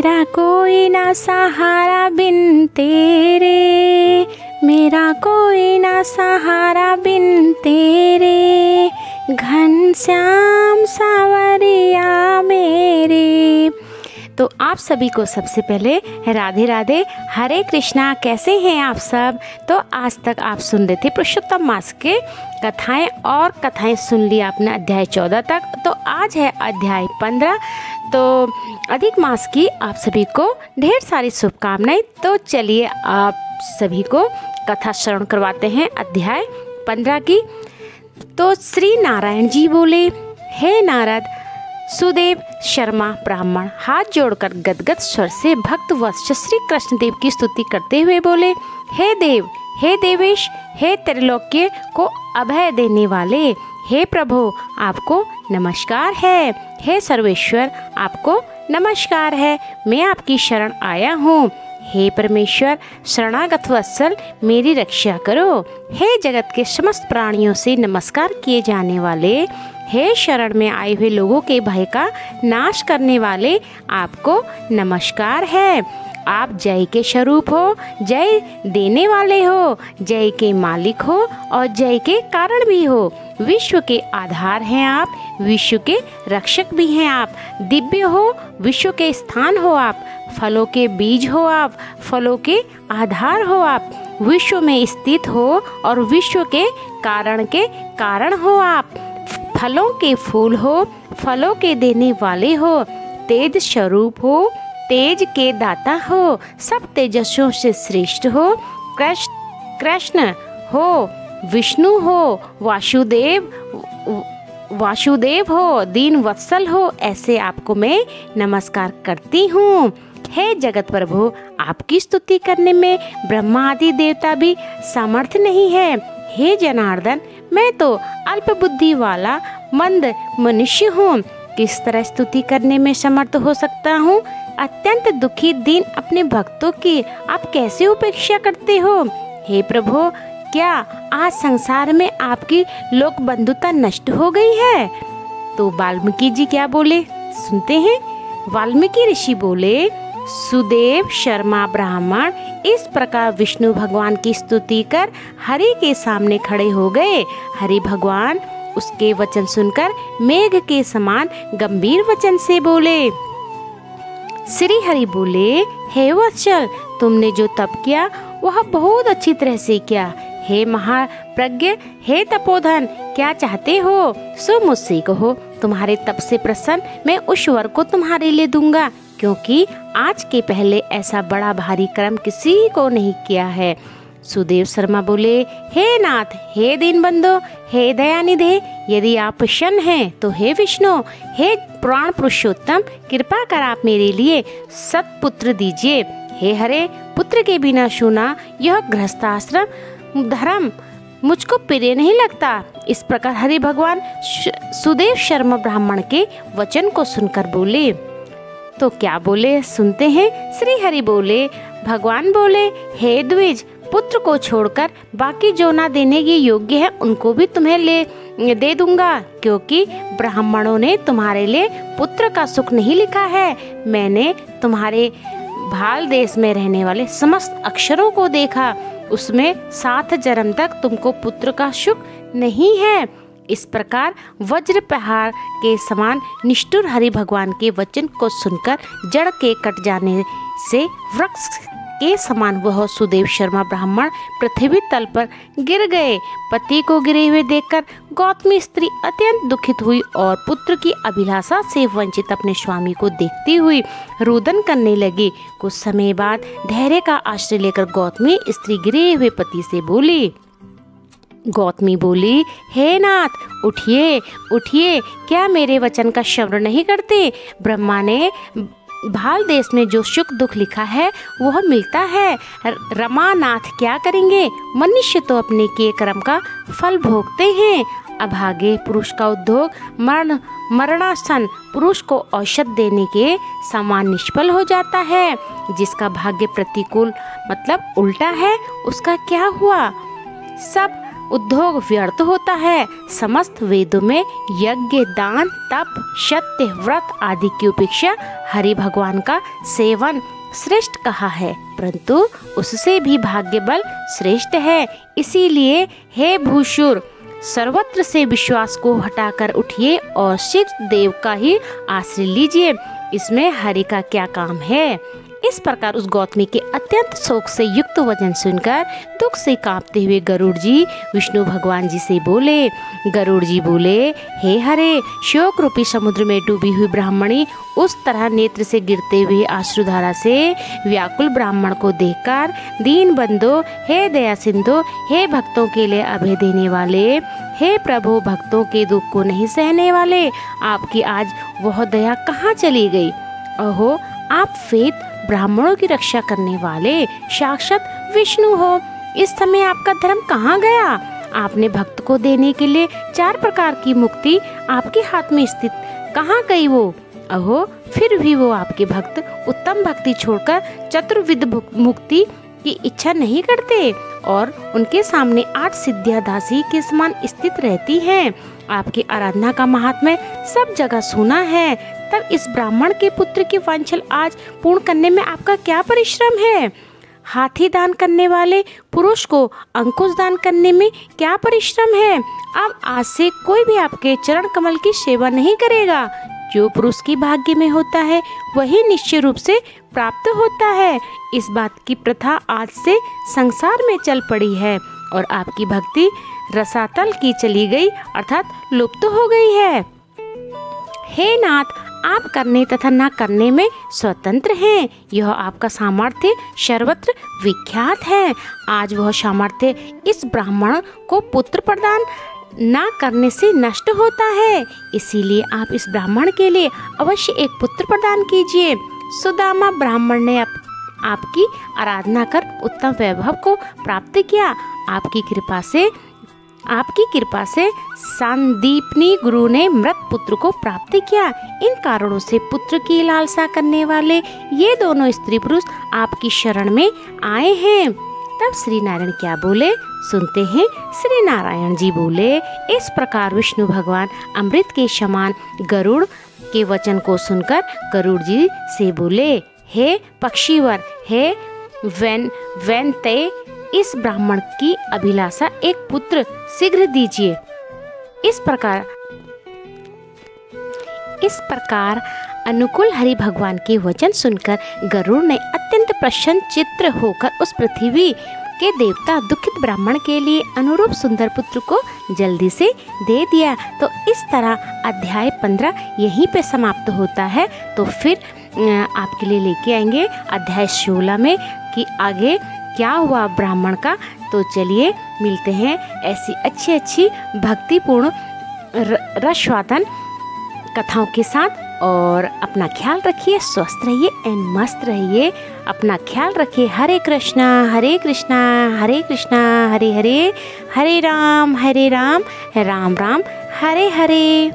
मेरा कोई ना सहारा बिन तेरे, मेरा कोई ना सहारा बिन तेरे, घनश्याम सावरिया मेरे। तो आप सभी को सबसे पहले राधे राधे, हरे कृष्णा। कैसे हैं आप सब? तो आज तक आप सुन रहे थे पुरुषोत्तम मास के कथाएं, और कथाएं सुन ली आपने अध्याय 14 तक। तो आज है अध्याय 15। तो अधिक मास की आप सभी को ढेर सारी शुभकामनाएं। तो चलिए आप सभी को कथा श्रवण करवाते हैं अध्याय 15 की। तो श्री नारायण जी बोले, हे नारद, सुदेव शर्मा ब्राह्मण हाथ जोड़कर गदगद स्वर से भक्त वत्स श्री कृष्ण देव की स्तुति करते हुए बोले, हे देव, हे देवेश, हे त्रिलोक्य को अभय देने वाले, हे प्रभु आपको नमस्कार है। हे सर्वेश्वर आपको नमस्कार है। मैं आपकी शरण आया हूँ। हे परमेश्वर शरणागत वत्सल मेरी रक्षा करो। हे जगत के समस्त प्राणियों से नमस्कार किए जाने वाले, हे शरण में आए हुए लोगों के भय का नाश करने वाले, आपको नमस्कार है। आप जय के स्वरूप हो, जय देने वाले हो, जय के मालिक हो और जय के कारण भी हो। विश्व के आधार हैं आप, विश्व के रक्षक भी हैं आप। दिव्य हो, विश्व के स्थान हो आप। फलों के बीज हो आप, फलों के आधार हो आप। विश्व में स्थित हो और विश्व के कारण हो आप। फलों के फूल हो, फलों के देने वाले हो। तेज स्वरूप हो, तेज के दाता हो। सब तेजस्वियों से श्रेष्ठ हो। कृष्ण हो, विष्णु हो, वासुदेव हो, दीन वत्सल हो। ऐसे आपको मैं नमस्कार करती हूँ। हे जगत प्रभु, आपकी स्तुति करने में ब्रह्मा आदि देवता भी सामर्थ्य नहीं है। हे जनार्दन, मैं तो अल्प बुद्धि वाला मंद मनुष्य हूँ। किस तरह स्तुति करने में समर्थ हो सकता हूँ? अत्यंत दुखी दीन अपने भक्तों की आप कैसे उपेक्षा करते हो? हे प्रभु, क्या आज संसार में आपकी लोक बंधुता नष्ट हो गई है? तो वाल्मीकि जी क्या बोले, सुनते हैं। वाल्मीकि ऋषि बोले, सुदेव शर्मा ब्राह्मण इस प्रकार विष्णु भगवान की स्तुति कर हरि के सामने खड़े हो गए। हरि भगवान उसके वचन सुनकर मेघ के समान गंभीर वचन से बोले। श्री हरि बोले, हे वत्सल, तुमने जो तप किया वह बहुत अच्छी तरह से किया। हे महाप्रज्ञ, हे तपोधन, क्या चाहते हो सो मुझसे कहो। तुम्हारे तप से प्रसन्न मैं उस वर को तुम्हारे लिए दूंगा, क्योंकि आज के पहले ऐसा बड़ा भारी कर्म किसी को नहीं किया है। सुदेव शर्मा बोले, हे नाथ, हे दीनबंधो, हे दयानिधे, यदि आप प्रसन्न हैं तो हे विष्णु, हे प्राण पुरुषोत्तम, कृपा कर आप मेरे लिए सत्पुत्र दीजिए। हे हरे, पुत्र के बिना शूना यह गृहस्थाश्रम धर्म मुझको प्रिय नहीं लगता। इस प्रकार हरि भगवान सुदेव शर्मा ब्राह्मण के वचन को सुनकर बोले। तो क्या बोले, सुनते हैं। श्री हरि बोले, भगवान बोले, हे द्विज, पुत्र को छोड़कर बाकी जो ना देने के योग्य है उनको भी तुम्हें दे दूंगा, क्योंकि ब्राह्मणों ने तुम्हारे लिए पुत्र का सुख नहीं लिखा है। मैंने तुम्हारे भाल देश में रहने वाले समस्त अक्षरों को देखा, उसमें 7 जन्म तक तुमको पुत्र का सुख नहीं है। इस प्रकार वज्र प्रहार के समान निष्ठुर हरि भगवान के वचन को सुनकर जड़ के कट जाने से वृक्ष के समान वह सुदेव शर्मा ब्राह्मण पृथ्वी तल पर गिर गए। पति को गिरे हुए देखकर गौतमी स्त्री अत्यंत दुखित हुई और पुत्र की अभिलाषा से वंचित अपने स्वामी को देखती हुई रुदन करने लगी। कुछ समय बाद धैर्य का आश्रय लेकर गौतमी स्त्री गिरे हुए पति से बोली। गौतमी बोली, हे नाथ, उठिए उठिए, क्या मेरे वचन का श्रवण नहीं करते? ब्रह्मा ने भाल देश में जो सुख दुख लिखा है वह मिलता है। रमानाथ क्या करेंगे? मनुष्य तो अपने किए कर्म का फल भोगते हैं। अभागे पुरुष का उद्योग मरणासन पुरुष को औषध देने के समान निष्फल हो जाता है। जिसका भाग्य प्रतिकूल मतलब उल्टा है, उसका क्या हुआ? सब उद्योग व्यर्थ होता है। समस्त वेदों में यज्ञ, दान, तप, सत्य, व्रत आदि की उपेक्षा हरि भगवान का सेवन श्रेष्ठ कहा है, परंतु उससे भी भाग्य बल श्रेष्ठ है। इसीलिए हे भूशुर, सर्वत्र से विश्वास को हटाकर उठिए और शीघ्र देव का ही आश्रय लीजिए। इसमें हरि का क्या काम है। इस प्रकार उस गौतमी के अत्यंत शोक से युक्त वचन सुनकर दुख से कांपते हुए गरुड़ जी विष्णु भगवान जी से बोले। गरुड़ जी बोले, हे हरे, शोक रूपी समुद्र में डूबी हुई ब्राह्मणी उस तरह नेत्र से गिरते हुए अश्रुधारा से व्याकुल ब्राह्मण को देखकर दीन बंधो, हे दया सिंधु, हे भक्तों के लिए अभय देने वाले, हे प्रभु, भक्तों के दुख को नहीं सहने वाले, आपकी आज वह दया कहाँ चली गई। अहो, आप वेद ब्राह्मणों की रक्षा करने वाले साक्षात विष्णु हो। इस समय आपका धर्म कहाँ गया। आपने भक्त को देने के लिए 4 प्रकार की मुक्ति आपके हाथ में स्थित, कहाँ गई वो। अहो, फिर भी वो आपके भक्त उत्तम भक्ति छोड़कर चतुर्विध मुक्ति की इच्छा नहीं करते और उनके सामने 8 सिद्धियां दासी के समान स्थित रहती हैं। आपकी आराधना का महात्म्य सब जगह सुना है, तब इस ब्राह्मण के पुत्र की वांछा आज पूर्ण करने में आपका क्या परिश्रम है। हाथी दान करने वाले पुरुष को अंकुश दान करने में क्या परिश्रम है। अब आज से कोई भी आपके चरण कमल की सेवा नहीं करेगा। जो पुरुष की भाग्य में होता है वही निश्चय रूप से प्राप्त होता है। इस बात की प्रथा आज से संसार में चल पड़ी है और आपकी भक्ति रसातल की चली गई, अर्थात लुप्त हो गई है। हे नाथ, आप करने तथा न करने में स्वतंत्र हैं। यह आपका सामर्थ्य सर्वत्र विख्यात है। आज वह सामर्थ्य इस ब्राह्मण को पुत्र प्रदान न करने से नष्ट होता है। इसीलिए आप इस ब्राह्मण के लिए अवश्य एक पुत्र प्रदान कीजिए। सुदामा ब्राह्मण ने आपकी आराधना कर उत्तम वैभव को प्राप्त किया। आपकी कृपा से संदीपनी गुरु ने मृत पुत्र को प्राप्त किया। इन कारणों से पुत्र की लालसा करने वाले ये दोनों स्त्री पुरुष आपकी शरण में आए हैं। तब श्री नारायण क्या बोले, सुनते हैं। श्री नारायण जी बोले, इस प्रकार विष्णु भगवान अमृत के समान गरुड़ के वचन को सुनकर गरुड़ जी से बोले, हे पक्षीवर, हे वैनते, इस ब्राह्मण की अभिलाषा एक पुत्र शीघ्र दीजिए। इस प्रकार अनुकूल हरि भगवान के वचन सुनकर गरुड़ ने अत्यंत प्रसन्न चित्त होकर उस पृथ्वी के देवता दुखित ब्राह्मण के लिए अनुरूप सुंदर पुत्र को जल्दी से दे दिया। तो इस तरह अध्याय 15 यहीं पे समाप्त होता है। तो फिर आपके लिए लेके आएंगे अध्याय 16 में कि आगे क्या हुआ ब्राह्मण का। तो चलिए मिलते हैं ऐसी अच्छी भक्तिपूर्ण रसवादन कथाओं के साथ। और अपना ख्याल रखिए, स्वस्थ रहिए एंड मस्त रहिए। अपना ख्याल रखिए। हरे कृष्णा हरे कृष्णा हरे कृष्णा हरे हरे, हरे राम राम राम हरे हरे।